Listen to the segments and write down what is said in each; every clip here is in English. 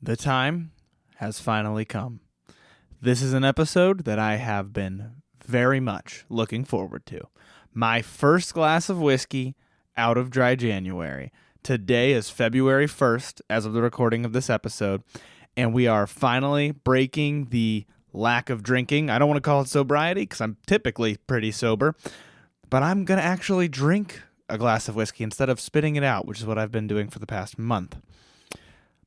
The time has finally come. This is an episode that I have been very much looking forward to. My first glass of whiskey out of dry January. Today is February 1st as of the recording of this episode, and we are finally breaking the lack of drinking. I don't want to call it sobriety because I'm typically pretty sober, but I'm going to actually drink a glass of whiskey instead of spitting it out, which is what I've been doing for the past month.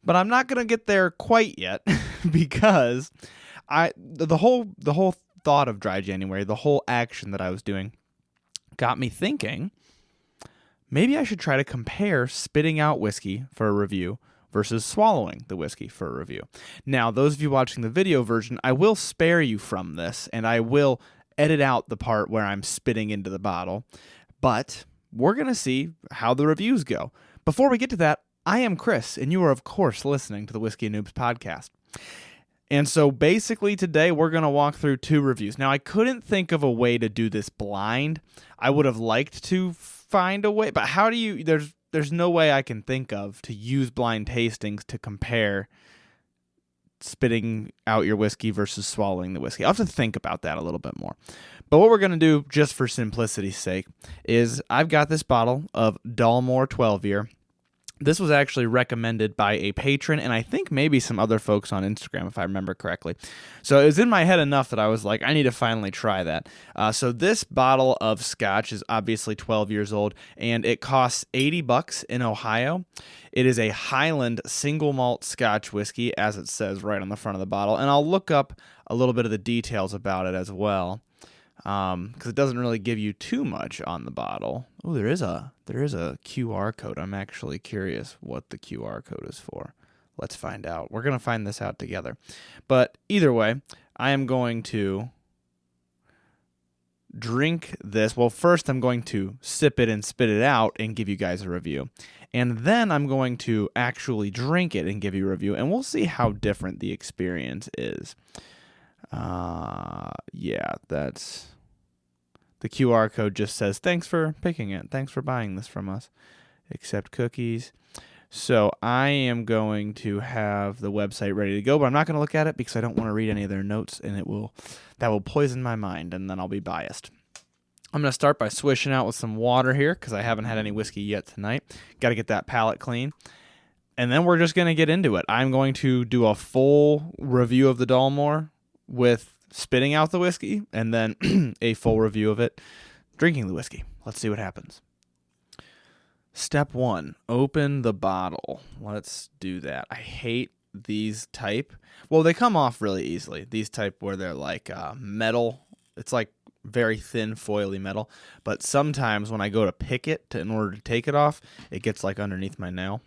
But I'm not going to get there quite yet because the whole thought of dry January, the whole action that I was doing got me thinking maybe I should try to compare spitting out whiskey for a review versus swallowing the whiskey for a review. Now, those of you watching the video version, I will spare you from this and I will edit out the part where I'm spitting into the bottle, but we're going to see how the reviews go. Before we get to that, I am Chris, and you are, of course, listening to the Whiskey Noobs podcast. And so basically today we're going to walk through two reviews. Now, I couldn't think of a way to do this blind. I would have liked to find a way, but how do you, there's no way I can think of to use blind tastings to compare spitting out your whiskey versus swallowing the whiskey. I'll have to think about that a little bit more. But what we're going to do, just for simplicity's sake, is I've got this bottle of Dalmore 12yr. This was actually recommended by a patron and I think maybe some other folks on Instagram, if I remember correctly. So it was in my head enough that I was like, I need to finally try that. So this bottle of scotch is obviously 12 years old and it costs $80 in Ohio. It is a Highland Single Malt Scotch Whisky, as it says right on the front of the bottle. And I'll look up a little bit of the details about it as well, because it doesn't really give you too much on the bottle. Oh, there is a QR code. I'm actually curious what the QR code is for. Let's find out. We're going to find this out together. But either way, I am going to drink this. Well, first I'm going to sip it and spit it out and give you guys a review. And then I'm going to actually drink it and give you a review. And we'll see how different the experience is. Yeah, that's... The QR code just says, thanks for picking it. Thanks for buying this from us. Accept cookies. So I am going to have the website ready to go, but I'm not going to look at it because I don't want to read any of their notes, and that will poison my mind, and then I'll be biased. I'm going to start by swishing out with some water here because I haven't had any whiskey yet tonight. Got to get that palate clean. And then we're just going to get into it. I'm going to do a full review of the Dalmore with spitting out the whiskey, and then a full review of it drinking the whiskey. Let's see what happens. Step 1, open the bottle. Let's do that. I hate these type. Well, they come off really easily. These type where they're like metal. It's like very thin, foily metal. But sometimes when I go to pick it in order to take it off, it gets like underneath my nail.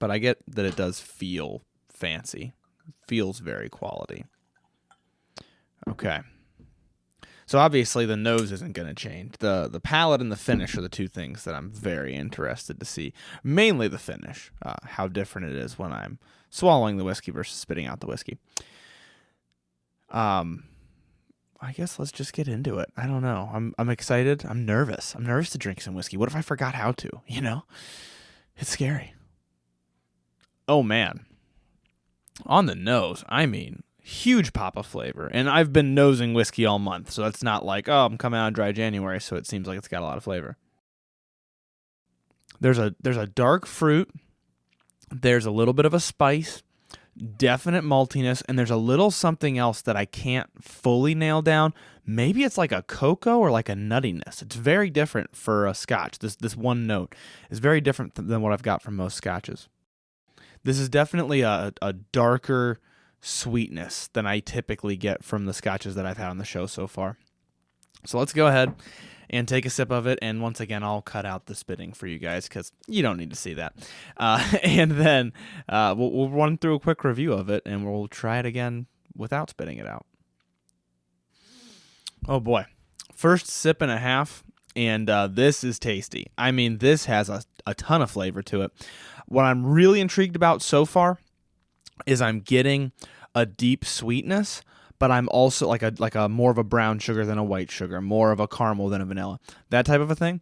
But I get that it does feel fancy. It feels very quality. Okay. So obviously the nose isn't going to change. The palate and the finish are the two things that I'm very interested to see. Mainly the finish, how different it is when I'm swallowing the whiskey versus spitting out the whiskey. I guess let's just get into it. I don't know. I'm excited. I'm nervous. I'm nervous to drink some whiskey. What if I forgot how to? You know? It's scary. Oh, man. On the nose, I mean... huge pop of flavor, and I've been nosing whiskey all month, so it's not like, oh, I'm coming out of dry January, so it seems like it's got a lot of flavor. There's a dark fruit, there's a little bit of a spice, definite maltiness, and there's a little something else that I can't fully nail down. Maybe it's like a cocoa or like a nuttiness. It's very different for a scotch. This one note is very different than what I've got from most scotches. This is definitely a darker sweetness than I typically get from the scotches that I've had on the show so far. So let's go ahead and take a sip of it, and once again I'll cut out the spitting for you guys because you don't need to see that. And then we'll run through a quick review of it, and we'll try it again without spitting it out. Oh boy. First sip and a half, and this is tasty. I mean, this has a ton of flavor to it. What I'm really intrigued about so far is I'm getting a deep sweetness, but I'm also like a more of a brown sugar than a white sugar, more of a caramel than a vanilla, that type of a thing.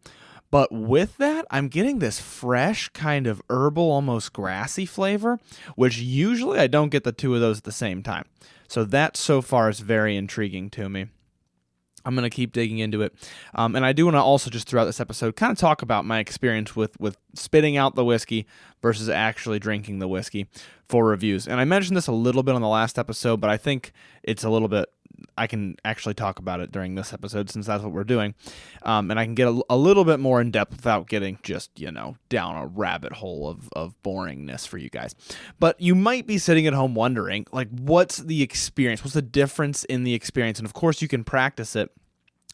But with that, I'm getting this fresh kind of herbal, almost grassy flavor, which usually I don't get the two of those at the same time. So that so far is very intriguing to me. I'm going to keep digging into it. And I do want to also just throughout this episode kind of talk about my experience with spitting out the whiskey versus actually drinking the whiskey for reviews. And I mentioned this a little bit on the last episode, but I think it's a little bit, I can actually talk about it during this episode since that's what we're doing. And I can get a little bit more in depth without getting just, down a rabbit hole of boringness for you guys. But you might be sitting at home wondering, like, what's the experience? What's the difference in the experience? And of course you can practice it,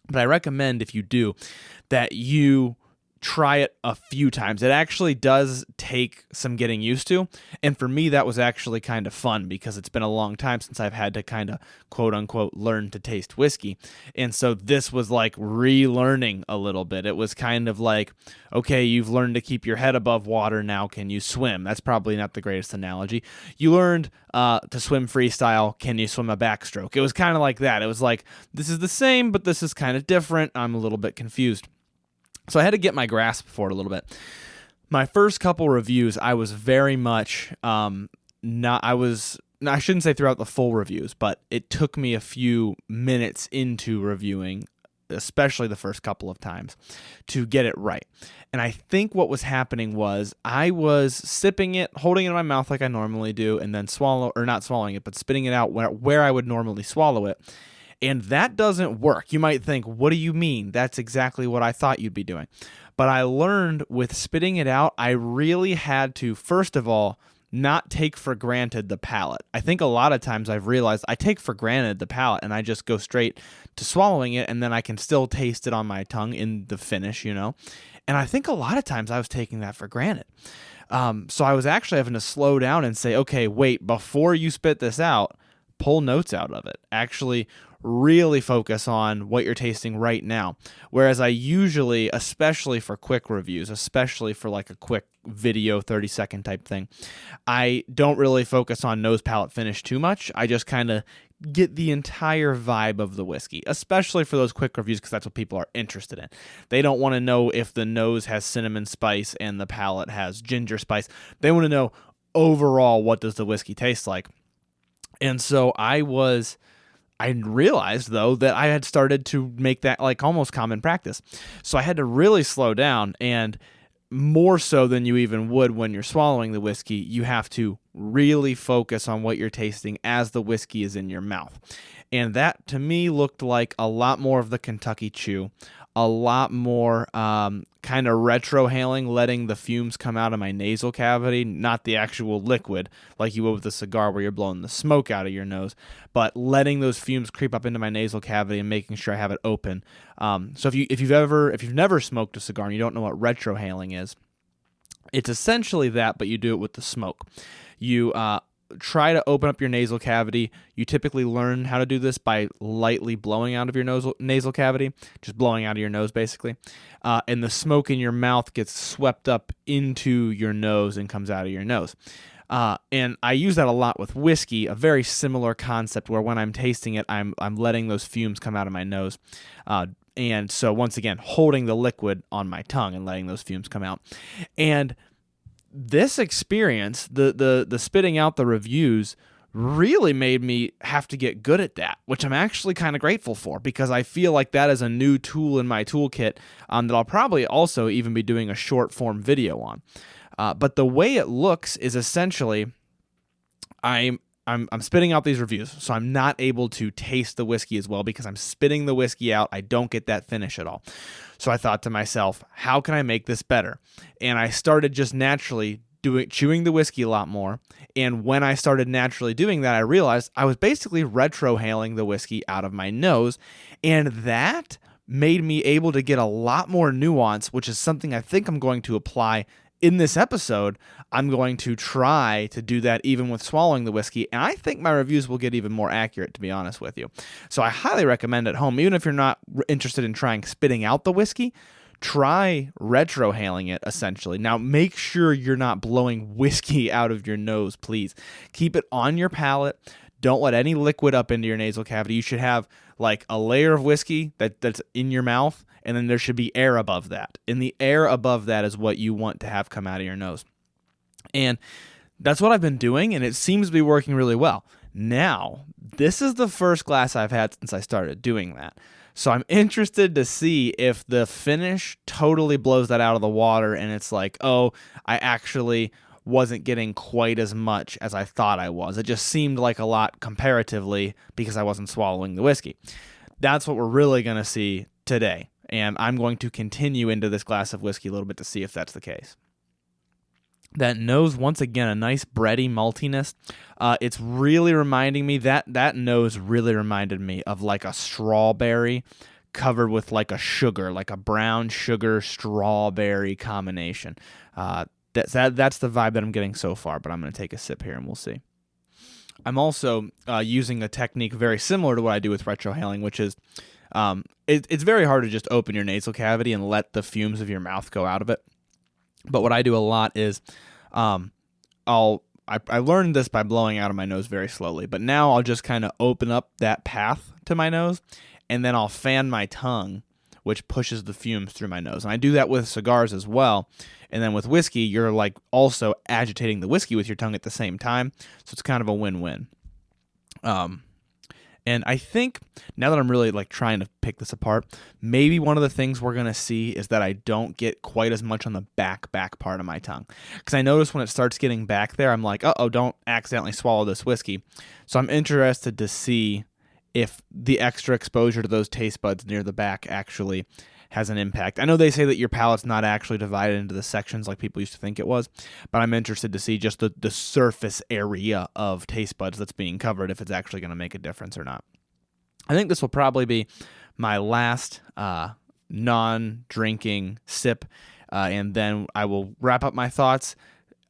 but I recommend if you do that you try it a few times. It actually does take some getting used to. And for me, that was actually kind of fun because it's been a long time since I've had to kind of quote unquote learn to taste whiskey. And so this was like relearning a little bit. It was kind of like, okay, you've learned to keep your head above water. Now can you swim? That's probably not the greatest analogy. You learned to swim freestyle. Can you swim a backstroke? It was kind of like that. It was like, this is the same, but this is kind of different. I'm a little bit confused. So I had to get my grasp for it a little bit. My first couple reviews, I was very much I shouldn't say throughout the full reviews, but it took me a few minutes into reviewing, especially the first couple of times, to get it right. And I think what was happening was I was sipping it, holding it in my mouth like I normally do, and then not swallowing it, but spitting it out where I would normally swallow it. And that doesn't work. You might think, what do you mean? That's exactly what I thought you'd be doing. But I learned with spitting it out, I really had to, first of all, not take for granted the palate. I think a lot of times I've realized I take for granted the palate and I just go straight to swallowing it and then I can still taste it on my tongue in the finish, And I think a lot of times I was taking that for granted. So I was actually having to slow down and say, okay, wait, before you spit this out, pull notes out of it. Actually really focus on what you're tasting right now. Whereas I usually, especially for quick reviews, especially for like a quick video 30-second type thing, I don't really focus on nose, palate, finish too much. I just kind of get the entire vibe of the whiskey, especially for those quick reviews because that's what people are interested in. They don't want to know if the nose has cinnamon spice and the palate has ginger spice. They want to know overall what does the whiskey taste like. And so I realized, though, that I had started to make that like almost common practice. So I had to really slow down, and more so than you even would when you're swallowing the whiskey, you have to really focus on what you're tasting as the whiskey is in your mouth. And that, to me, looked like a lot more of the Kentucky Chew, a lot more kind of retrohaling, letting the fumes come out of my nasal cavity, not the actual liquid like you would with a cigar where you're blowing the smoke out of your nose, but letting those fumes creep up into my nasal cavity and making sure I have it open. So if you've never smoked a cigar and you don't know what retrohaling is, it's essentially that, but you do it with the smoke. You try to open up your nasal cavity. You typically learn how to do this by lightly blowing out of your nasal cavity, just blowing out of your nose basically. And the smoke in your mouth gets swept up into your nose and comes out of your nose. And I use that a lot with whiskey, a very similar concept where when I'm tasting it, I'm letting those fumes come out of my nose. And so once again, holding the liquid on my tongue and letting those fumes come out. And this experience, the spitting out the reviews, really made me have to get good at that, which I'm actually kind of grateful for because I feel like that is a new tool in my toolkit that I'll probably also even be doing a short form video on. But the way it looks is essentially I'm spitting out these reviews, so I'm not able to taste the whiskey as well because I'm spitting the whiskey out. I don't get that finish at all. So I thought to myself, how can I make this better? And I started just naturally chewing the whiskey a lot more. And when I started naturally doing that, I realized I was basically retrohaling the whiskey out of my nose. And that made me able to get a lot more nuance, which is something I think I'm going to apply in this episode. I'm going to try to do that even with swallowing the whiskey, and I think my reviews will get even more accurate, to be honest with you. So I highly recommend at home, even if you're not interested in trying spitting out the whiskey, try retrohaling it, essentially. Now, make sure you're not blowing whiskey out of your nose, please. Keep it on your palate. Don't let any liquid up into your nasal cavity. You should have like a layer of whiskey that's in your mouth, and then there should be air above that. And the air above that is what you want to have come out of your nose. And that's what I've been doing, and it seems to be working really well. Now, this is the first glass I've had since I started doing that. So I'm interested to see if the finish totally blows that out of the water, and it's like, oh, I actually wasn't getting quite as much as I thought I was. It just seemed like a lot comparatively because I wasn't swallowing the whiskey. That's what we're really going to see today, and I'm going to continue into this glass of whiskey a little bit to see if that's the case. That nose, once again, a nice bready maltiness. It's really reminding me, that nose really reminded me of like a strawberry covered with like a sugar, like a brown sugar strawberry combination. That's the vibe that I'm getting so far, but I'm going to take a sip here and we'll see. I'm also using a technique very similar to what I do with retrohaling, which is it's very hard to just open your nasal cavity and let the fumes of your mouth go out of it. But what I do a lot is I learned this by blowing out of my nose very slowly, but now I'll just kind of open up that path to my nose, and then I'll fan my tongue, which pushes the fumes through my nose. And I do that with cigars as well. And then with whiskey, you're like also agitating the whiskey with your tongue at the same time, so it's kind of a win-win. And I think now that I'm really like trying to pick this apart, maybe one of the things we're going to see is that I don't get quite as much on the back part of my tongue. Because I notice when it starts getting back there, I'm like, uh-oh, don't accidentally swallow this whiskey. So I'm interested to see if the extra exposure to those taste buds near the back actually has an impact. I know they say that your palate's not actually divided into the sections like people used to think it was, but I'm interested to see just the surface area of taste buds that's being covered, if it's actually going to make a difference or not. I think this will probably be my last non-drinking sip, and then I will wrap up my thoughts.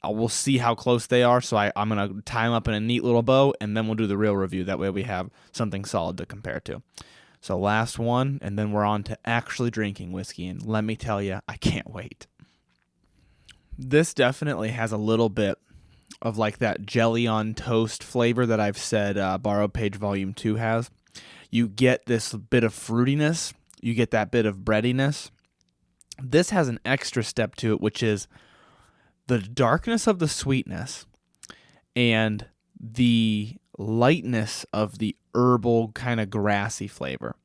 We'll see how close they are, so I'm going to tie them up in a neat little bow, and then we'll do the real review. That way we have something solid to compare to. So last one, and then we're on to actually drinking whiskey, and let me tell you, I can't wait. This definitely has a little bit of like that jelly on toast flavor that I've said Borrowed Page Volume 2 has. You get this bit of fruitiness, you get that bit of breadiness. This has an extra step to it, which is the darkness of the sweetness and the lightness of the herbal kind of grassy flavor,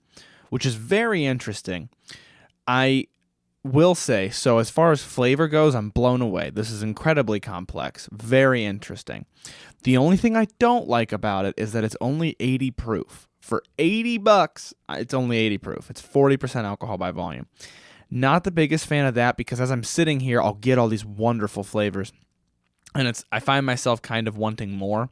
which is very interesting. I will say, so as far as flavor goes, I'm blown away. This is incredibly complex, very interesting. The only thing I don't like about it is that it's only 80 proof. For $80, it's only 80 proof. It's 40% alcohol by volume. Not the biggest fan of that, because as I'm sitting here, I'll get all these wonderful flavors, and I find myself kind of wanting more.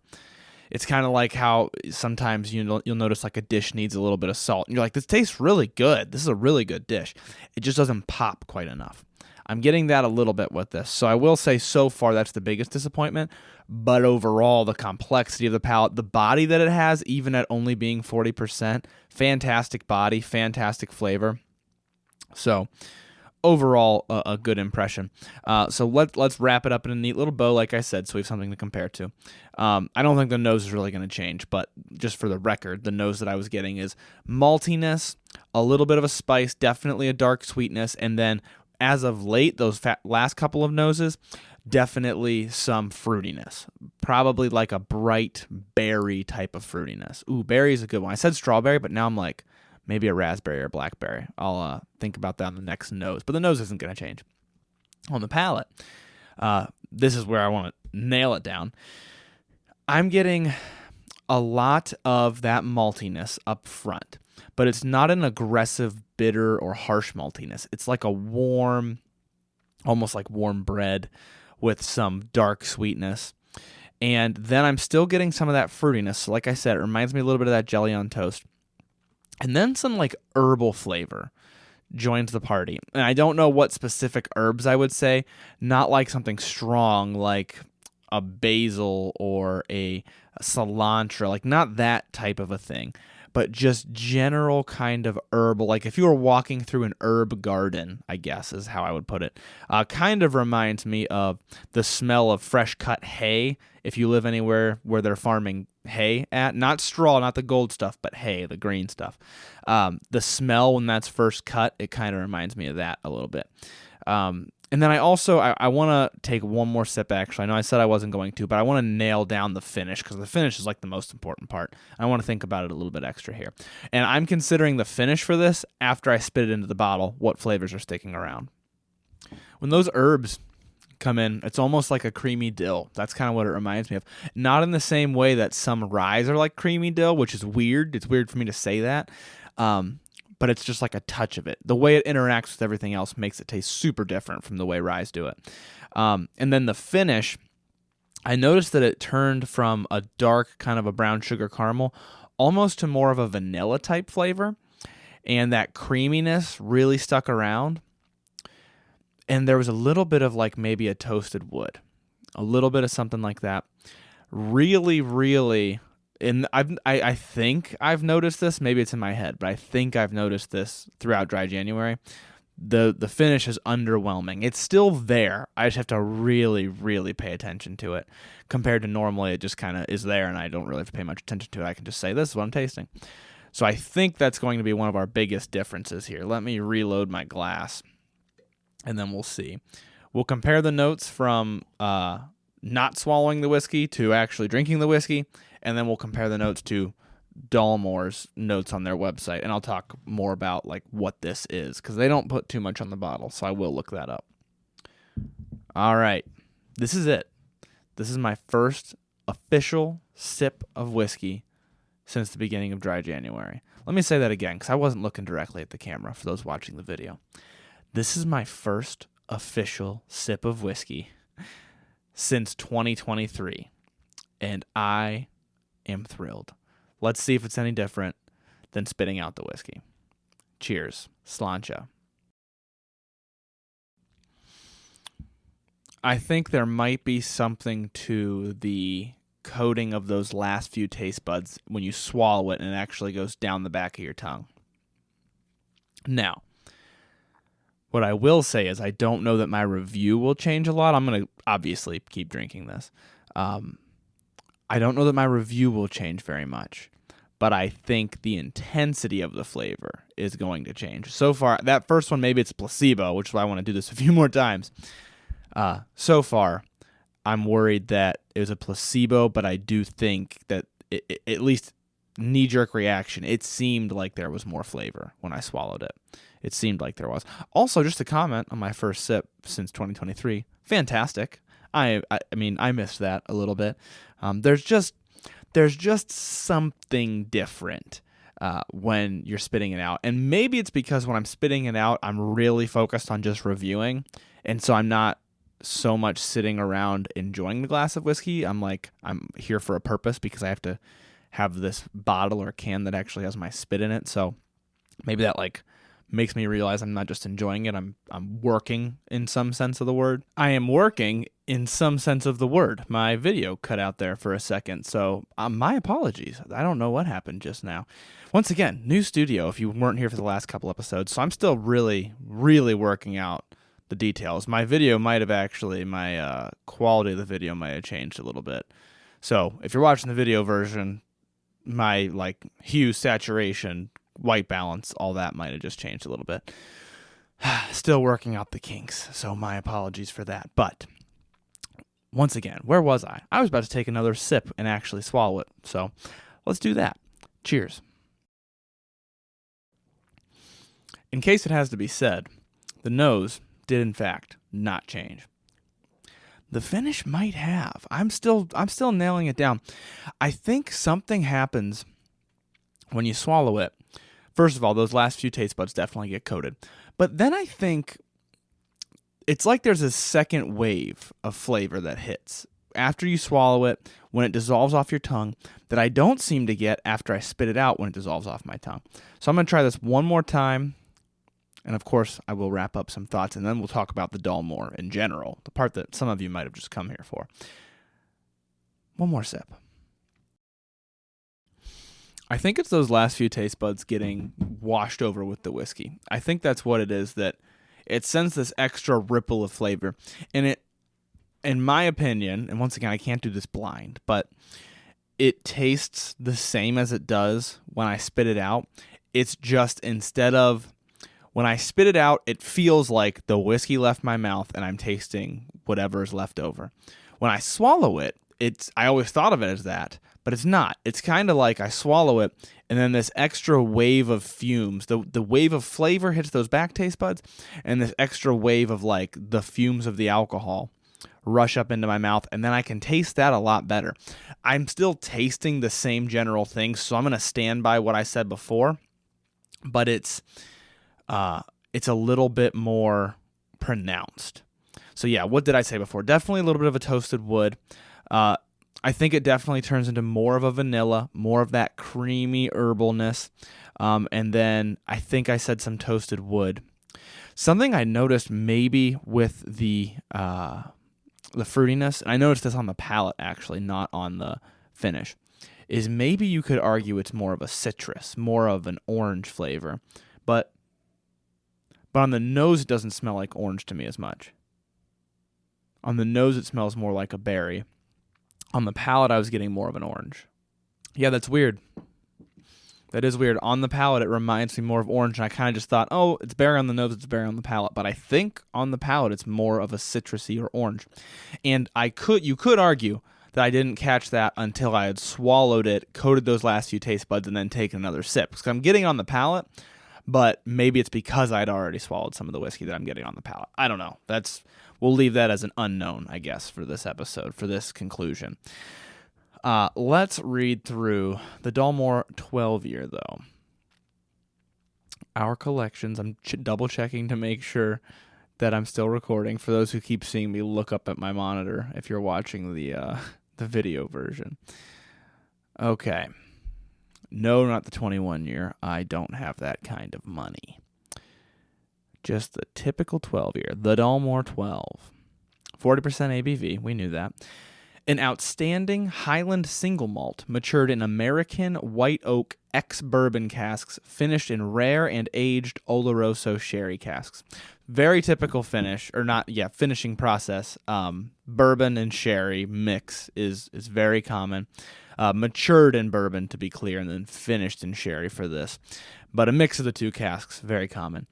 It's kind of like how sometimes you'll notice like a dish needs a little bit of salt, and you're like, this tastes really good. This is a really good dish. It just doesn't pop quite enough. I'm getting that a little bit with this. So I will say so far that's the biggest disappointment, but overall the complexity of the palate, the body that it has, even at only being 40%, fantastic body, fantastic flavor. So overall, a good impression. So let's wrap it up in a neat little bow, like I said, so we have something to compare to. I don't think the nose is really going to change, but just for the record, the nose that I was getting is maltiness, a little bit of a spice, definitely a dark sweetness, and then as of late, those last couple of noses, definitely some fruitiness. Probably like a bright berry type of fruitiness. Ooh, berry is a good one. I said strawberry, but now I'm like, maybe a raspberry or blackberry. I'll think about that on the next nose. But the nose isn't going to change. On the palate, this is where I want to nail it down. I'm getting a lot of that maltiness up front, but it's not an aggressive, bitter, or harsh maltiness. It's like a warm, almost like warm bread with some dark sweetness. And then I'm still getting some of that fruitiness. So like I said, it reminds me a little bit of that jelly on toast. And then some like herbal flavor joins the party. And I don't know what specific herbs I would say. Not like something strong like a basil or a cilantro, like not that type of a thing. but just general kind of herbal. Like if you were walking through an herb garden, I guess is how I would put it. Kind of reminds me of the smell of fresh cut hay. If you live anywhere where they're farming hay at, not straw, not the gold stuff, but hay, the green stuff. The smell when that's first cut, it kind of reminds me of that a little bit. And then I want to take one more sip, actually. I know I said I wasn't going to, but I want to nail down the finish, because the finish is like the most important part. I want to think about it a little bit extra here. And I'm considering the finish for this after I spit it into the bottle, what flavors are sticking around. When those herbs come in, it's almost like a creamy dill. That's kind of what it reminds me of. Not in the same way that some ryes are like creamy dill, which is weird. It's weird for me to say that. But it's just like a touch of it. The way it interacts with everything else makes it taste super different from the way ryes do it. And then the finish, I noticed that it turned from a dark kind of a brown sugar caramel almost to more of a vanilla type flavor. And that creaminess really stuck around. And there was a little bit of like maybe a toasted wood. A little bit of something like that. Really, really... And I think I've noticed this. Maybe it's in my head, but I think I've noticed this throughout Dry January. The finish is underwhelming. It's still there. I just have to really, really pay attention to it. Compared to normally, it just kind of is there, and I don't really have to pay much attention to it. I can just say, this is what I'm tasting. So I think that's going to be one of our biggest differences here. Let me reload my glass, and then we'll see. We'll compare the notes from not swallowing the whiskey to actually drinking the whiskey, and then we'll compare the notes to Dalmore's notes on their website, and I'll talk more about like what this is, because they don't put too much on the bottle, so I will look that up. All right, this is it. This is my first official sip of whiskey since the beginning of Dry January. Let me say that again, because I wasn't looking directly at the camera for those watching the video. This is my first official sip of whiskey since 2023, and I am thrilled. Let's see if it's any different than spitting out the whiskey. Cheers. Sláinte. I think there might be something to the coating of those last few taste buds when you swallow it and it actually goes down the back of your tongue. Now, what I will say is I don't know that my review will change a lot. I'm going to obviously keep drinking this. I don't know that my review will change very much, but I think the intensity of the flavor is going to change. So far, that first one, maybe it's a placebo, which is why I want to do this a few more times. So far, I'm worried that it was a placebo, but I do think that at least knee-jerk reaction, it seemed like there was more flavor when I swallowed it. It seemed like there was. Also, just a comment on my first sip since 2023, fantastic. I mean, I missed that a little bit. There's just something different when you're spitting it out. And maybe it's because when I'm spitting it out, I'm really focused on just reviewing. And so I'm not so much sitting around enjoying the glass of whiskey. I'm here for a purpose because I have to have this bottle or can that actually has my spit in it. So maybe that makes me realize I'm not just enjoying it. I'm working in some sense of the word. I am working in some sense of the word. My video cut out there for a second, so my apologies. I don't know what happened just now. Once again, new studio if you weren't here for the last couple episodes, so I'm still really, really working out the details. My video might have actually, my quality of the video might have changed a little bit. So if you're watching the video version, my hue, saturation, white balance, all that might have just changed a little bit. Still working out the kinks, so my apologies for that. But once again, where was I? I was about to take another sip and actually swallow it. So let's do that. Cheers. In case it has to be said, the nose did in fact not change. The finish might have. I'm still nailing it down. I think something happens when you swallow it. First of all, those last few taste buds definitely get coated. But then I think it's like there's a second wave of flavor that hits after you swallow it, when it dissolves off your tongue, that I don't seem to get after I spit it out when it dissolves off my tongue. So I'm going to try this one more time. And of course, I will wrap up some thoughts, and then we'll talk about the Dalmore in general, the part that some of you might have just come here for. One more sip. I think it's those last few taste buds getting washed over with the whiskey. I think that's what it is, that it sends this extra ripple of flavor. And it, in my opinion, and once again, I can't do this blind, but it tastes the same as it does when I spit it out. It's just, instead of, when I spit it out, it feels like the whiskey left my mouth and I'm tasting whatever is left over. When I swallow it, I always thought of it as that, but it's not. It's kind of like I swallow it, and then this extra wave of fumes, the wave of flavor hits those back taste buds, and this extra wave of like the fumes of the alcohol rush up into my mouth, and then I can taste that a lot better. I'm still tasting the same general thing, so I'm going to stand by what I said before, but it's a little bit more pronounced. So yeah, what did I say before? Definitely a little bit of a toasted wood. I think it definitely turns into more of a vanilla, more of that creamy herbalness. And then I think I said some toasted wood. Something I noticed maybe with the fruitiness, and I noticed this on the palate actually, not on the finish, is maybe you could argue it's more of a citrus, more of an orange flavor. But on the nose, it doesn't smell like orange to me as much. On the nose, it smells more like a berry. On the palate, I was getting more of an orange. Yeah, that's weird. That is weird. On the palate, it reminds me more of orange, and I kind of just thought, oh, it's berry on the nose, it's berry on the palate. But I think on the palate, it's more of a citrusy or orange. And you could argue that I didn't catch that until I had swallowed it, coated those last few taste buds, and then taken another sip. Because I'm getting it on the palate, but maybe it's because I'd already swallowed some of the whiskey that I'm getting on the palate. I don't know. We'll leave that as an unknown, I guess, for this episode, for this conclusion. Let's read through the Dalmore 12yr, though. Our collections, I'm double-checking to make sure that I'm still recording. For those who keep seeing me look up at my monitor, if you're watching the video version. Okay. No, not the 21-year. I don't have that kind of money. Just the typical 12-year, the Dalmore 12. 40% ABV, we knew that. An outstanding Highland single malt, matured in American white oak ex-bourbon casks, finished in rare and aged Oloroso sherry casks. Very typical finishing process. Bourbon and sherry mix is very common. Matured in bourbon, to be clear, and then finished in sherry for this. But a mix of the two casks, very common.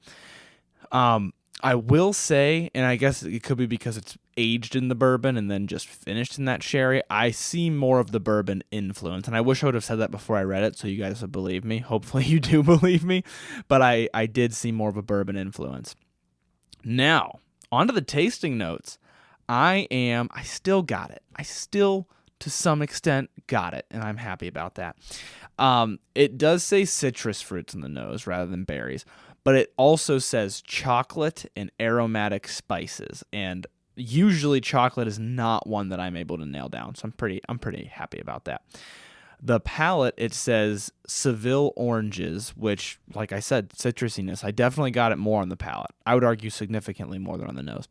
I will say, and I guess it could be because it's aged in the bourbon and then just finished in that sherry, I see more of the bourbon influence. And I wish I would have said that before I read it so you guys would believe me. Hopefully you do believe me. But I did see more of a bourbon influence. Now, on to the tasting notes. I still got it. I still, to some extent, got it. And I'm happy about that. It does say citrus fruits in the nose rather than berries. But it also says chocolate and aromatic spices, and usually chocolate is not one that I'm able to nail down, so I'm pretty happy about that. The palate, it says Seville oranges, which, like I said, citrusiness. I definitely got it more on the palate. I would argue significantly more than on the nose.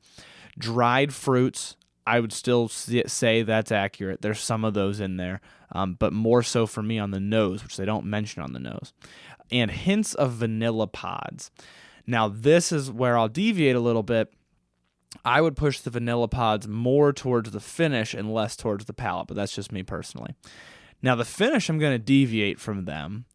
Dried fruits, I would still say that's accurate. There's some of those in there, but more so for me on the nose, which they don't mention on the nose. And hints of vanilla pods. Now, this is where I'll deviate a little bit. I would push the vanilla pods more towards the finish and less towards the palate, but that's just me personally. Now, the finish, I'm going to deviate from them,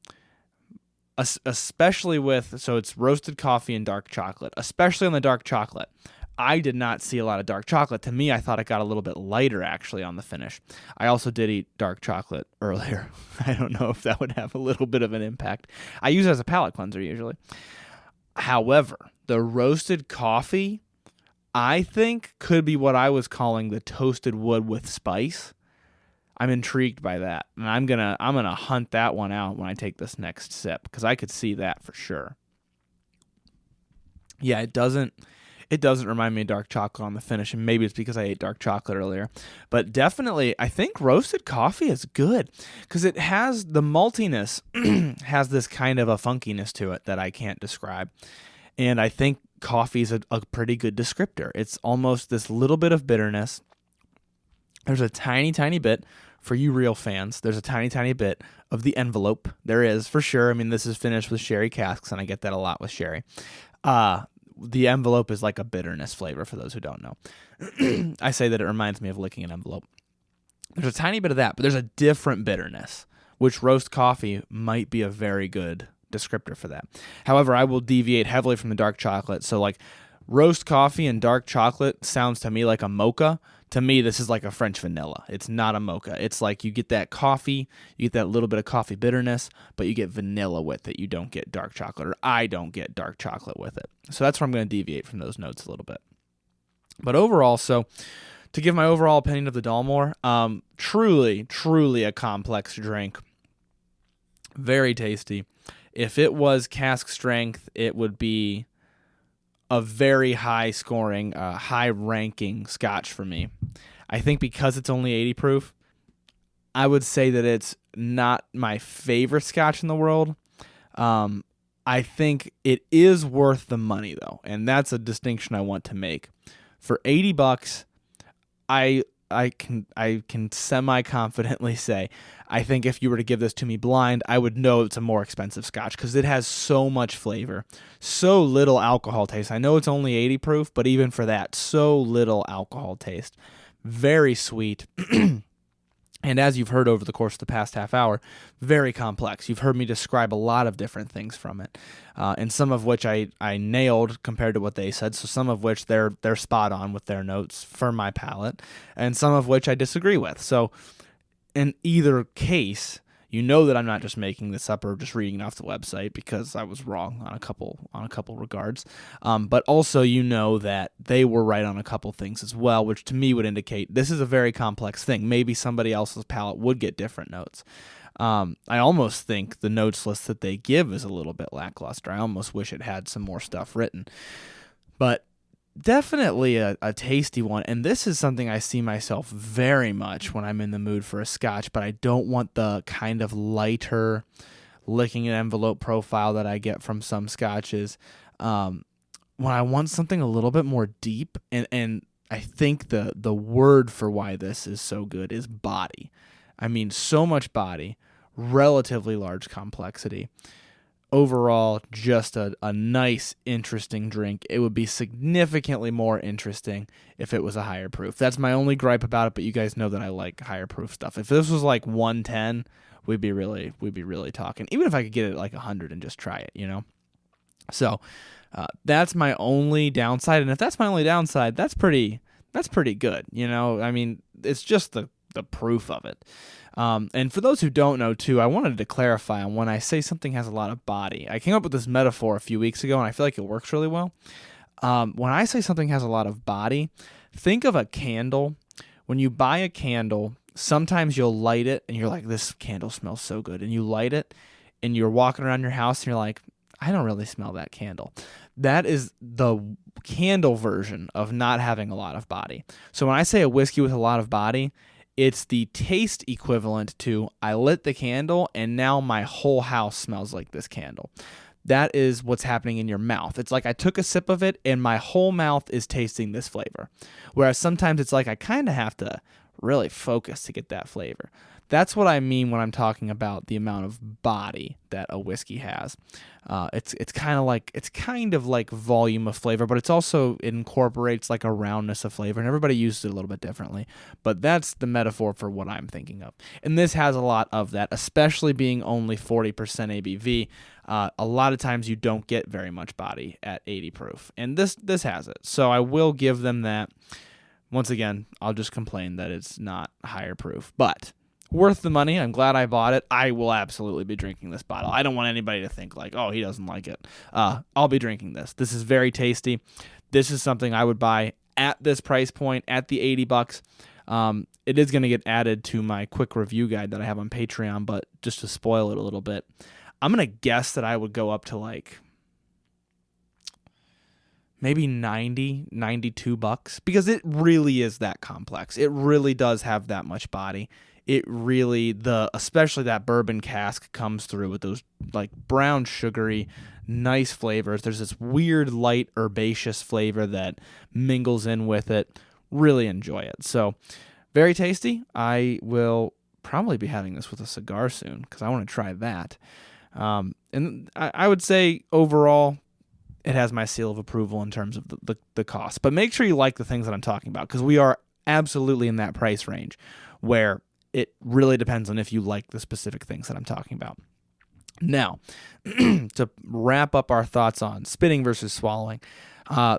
especially so it's roasted coffee and dark chocolate, especially on the dark chocolate. I did not see a lot of dark chocolate. To me, I thought it got a little bit lighter, actually, on the finish. I also did eat dark chocolate earlier. I don't know if that would have a little bit of an impact. I use it as a palate cleanser, usually. However, the roasted coffee, I think, could be what I was calling the toasted wood with spice. I'm intrigued by that, and I'm gonna hunt that one out when I take this next sip, because I could see that for sure. Yeah, it doesn't remind me of dark chocolate on the finish, and maybe it's because I ate dark chocolate earlier. But definitely, I think roasted coffee is good because it has the maltiness, has this kind of a funkiness to it that I can't describe. And I think coffee is a pretty good descriptor. It's almost this little bit of bitterness There's a tiny, tiny bit, for you real fans, there's a tiny, tiny bit of the envelope. There is, for sure. I mean, this is finished with sherry casks, and I get that a lot with sherry. The envelope is like a bitterness flavor, for those who don't know. I say that it reminds me of licking an envelope. There's a tiny bit of that, but there's a different bitterness, which roast coffee might be a very good descriptor for that. However, I will deviate heavily from the dark chocolate. So like roast coffee and dark chocolate sounds to me like a mocha. To me, this is like a French vanilla. It's not a mocha. It's like you get that coffee, you get that little bit of coffee bitterness, but you get vanilla with it. You don't get dark chocolate, or I don't get dark chocolate with it. So that's where I'm going to deviate from those notes a little bit. But overall, so to give my overall opinion of the Dalmore, truly, truly a complex drink. Very tasty. If it was cask strength, it would be a very high scoring, high ranking Scotch for me. I think because it's only 80 proof, I would say that it's not my favorite Scotch in the world. I think it is worth the money though, and that's a distinction I want to make. For $80, I can semi-confidently say I think if you were to give this to me blind, I would know it's a more expensive Scotch because it has so much flavor, so little alcohol taste. I know it's only 80 proof, but even for that, so little alcohol taste. Very sweet. And as you've heard over the course of the past half hour, very complex. You've heard me describe a lot of different things from it, and some of which I nailed compared to what they said, so some of which they're spot on with their notes for my palate, and some of which I disagree with. So in either case, you know that I'm not just making this up or just reading it off the website, because I was wrong on a couple regards. But also you know that they were right on a couple things as well, which to me would indicate this is a very complex thing. Maybe somebody else's palate would get different notes. I almost think the notes list that they give is a little bit lackluster. I almost wish it had some more stuff written. But definitely a tasty one, and this is something I see myself very much when I'm in the mood for a Scotch, but I don't want the kind of lighter licking an envelope profile that I get from some Scotches. When I want something a little bit more deep, and I think the word for why this is so good is body. I mean, so much body, relatively large complexity. Overall, just a nice, interesting drink. It would be significantly more interesting if it was a higher proof. That's my only gripe about it, but you guys know that I like higher proof stuff. If this was like 110, we'd be really talking. Even if I could get it at like 100 and just try it, you know? So that's my only downside, and if that's my only downside, that's pretty good, you know? I mean, it's just the proof of it. And for those who don't know, too, I wanted to clarify on when I say something has a lot of body. I came up with this metaphor a few weeks ago, and I feel like it works really well. When I say something has a lot of body, think of a candle. When you buy a candle, sometimes you'll light it, and you're like, this candle smells so good. And you light it, and you're walking around your house, and you're like, I don't really smell that candle. That is the candle version of not having a lot of body. So when I say a whiskey with a lot of body, it's the taste equivalent to I lit the candle and now my whole house smells like this candle. That is what's happening in your mouth. It's like I took a sip of it and my whole mouth is tasting this flavor. Whereas sometimes it's like I kind of have to really focus to get that flavor. That's what I mean when I'm talking about the amount of body that a whiskey has. It's kind of like volume of flavor, but it incorporates like a roundness of flavor, and everybody uses it a little bit differently. But that's the metaphor for what I'm thinking of. And this has a lot of that, especially being only 40% ABV. A lot of times you don't get very much body at 80 proof, and this has it. So I will give them that. Once again, I'll just complain that it's not higher proof, but worth the money. I'm glad I bought it. I will absolutely be drinking this bottle. I don't want anybody to think like, oh, he doesn't like it. I'll be drinking this. This is very tasty. This is something I would buy at this price point, at the $80. It is going to get added to my quick review guide that I have on Patreon, but just to spoil it a little bit, I'm going to guess that I would go up to like maybe $92, because it really is that complex. It really does have that much body. It really, especially that bourbon cask comes through with those like brown sugary, nice flavors. There's this weird light herbaceous flavor that mingles in with it. Really enjoy it. So Very tasty. I will probably be having this with a cigar soon because I want to try that. And I would say overall, it has my seal of approval in terms of the cost. But make sure you like the things that I'm talking about because we are absolutely in that price range where it really depends on if you like the specific things that I'm talking about. Now, to wrap up our thoughts on spitting versus swallowing,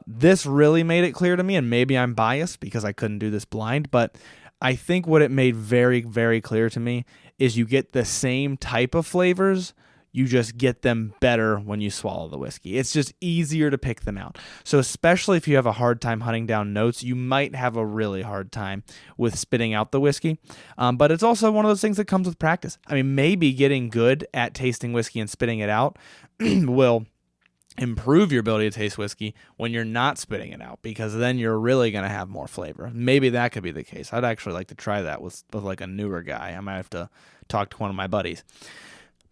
this really made it clear to me, and maybe I'm biased because I couldn't do this blind, but I think what it made very, very clear to me is you get the same type of flavors, you just get them better when you swallow the whiskey. It's just easier to pick them out. So especially if you have a hard time hunting down notes, you might have a really hard time with spitting out the whiskey. But it's also one of those things that comes with practice. I mean, maybe getting good at tasting whiskey and spitting it out will improve your ability to taste whiskey when you're not spitting it out, because then you're really going to have more flavor. Maybe that could be the case. I'd actually like to try that with like a newer guy. I might have to talk to one of my buddies.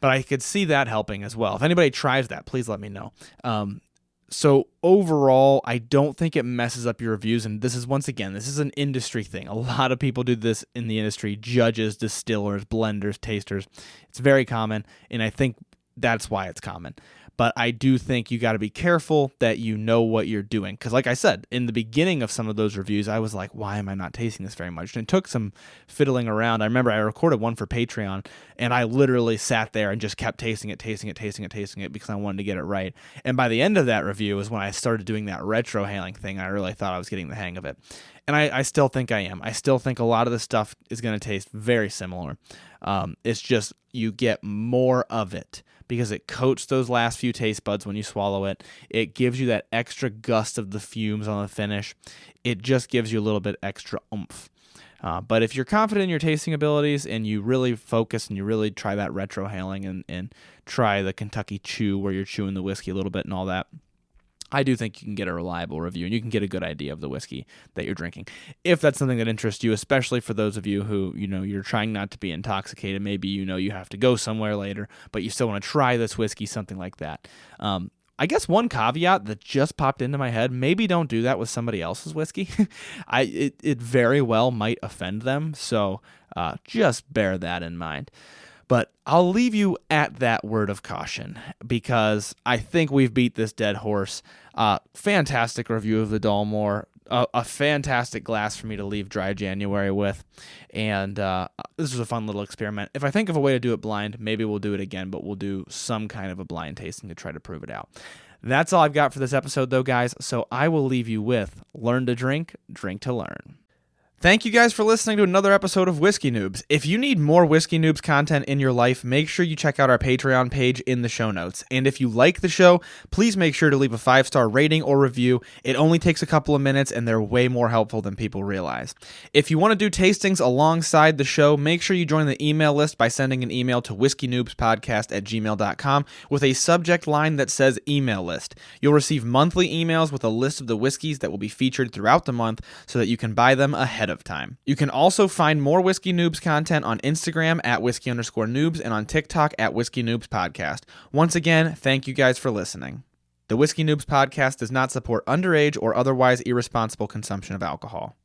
But I could see that helping as well. If anybody tries that, please let me know. So overall, I don't think it messes up your reviews. And this is, once again, this is an industry thing. A lot of people do this in the industry. Judges, distillers, blenders, tasters. It's very common. And I think that's why it's common. But I do think you got to be careful that you know what you're doing. Because like I said, in the beginning of some of those reviews, I was like, why am I not tasting this very much? And it took some fiddling around. I remember I recorded one for Patreon, and I literally sat there and just kept tasting it because I wanted to get it right. And by the end of that review is when I started doing that retrohaling thing. I really thought I was getting the hang of it. And I still think I am. I still think a lot of the stuff is going to taste very similar. It's just you get more of it, because it coats those last few taste buds when you swallow it. It gives you that extra gust of the fumes on the finish. It just gives you a little bit extra oomph. But if you're confident in your tasting abilities and you really focus and you really try that retrohaling and try the Kentucky chew where you're chewing the whiskey a little bit and all that, I do think you can get a reliable review and you can get a good idea of the whiskey that you're drinking. If that's something that interests you, especially for those of you who, you're trying not to be intoxicated, maybe you have to go somewhere later, but you still want to try this whiskey, something like that. I guess one caveat that just popped into my head, maybe don't do that with somebody else's whiskey. It very well might offend them, so just bear that in mind. But I'll leave you at that word of caution because I think we've beat this dead horse. Fantastic review of the Dalmore. A fantastic glass for me to leave dry January with. And this was a fun little experiment. If I think of a way to do it blind, maybe we'll do it again, but we'll do some kind of a blind tasting to try to prove it out. That's all I've got for this episode, though, guys. So I will leave you with learn to drink, drink to learn. Thank you guys for listening to another episode of Whiskey Noobs. If you need more Whiskey Noobs content in your life, make sure you check out our Patreon page in the show notes. And if you like the show, please make sure to leave a 5-star rating or review. It only takes a couple of minutes and they're way more helpful than people realize. If you want to do tastings alongside the show, make sure you join the email list by sending an email to whiskeynoobspodcast@gmail.com with a subject line that says email list. You'll receive monthly emails with a list of the whiskeys that will be featured throughout the month so that you can buy them ahead of time. You can also find more Whiskey Noobs content on Instagram at @whiskey_noobs and on TikTok at Whiskey Noobs Podcast. Once again, thank you guys for listening. The Whiskey Noobs Podcast does not support underage or otherwise irresponsible consumption of alcohol.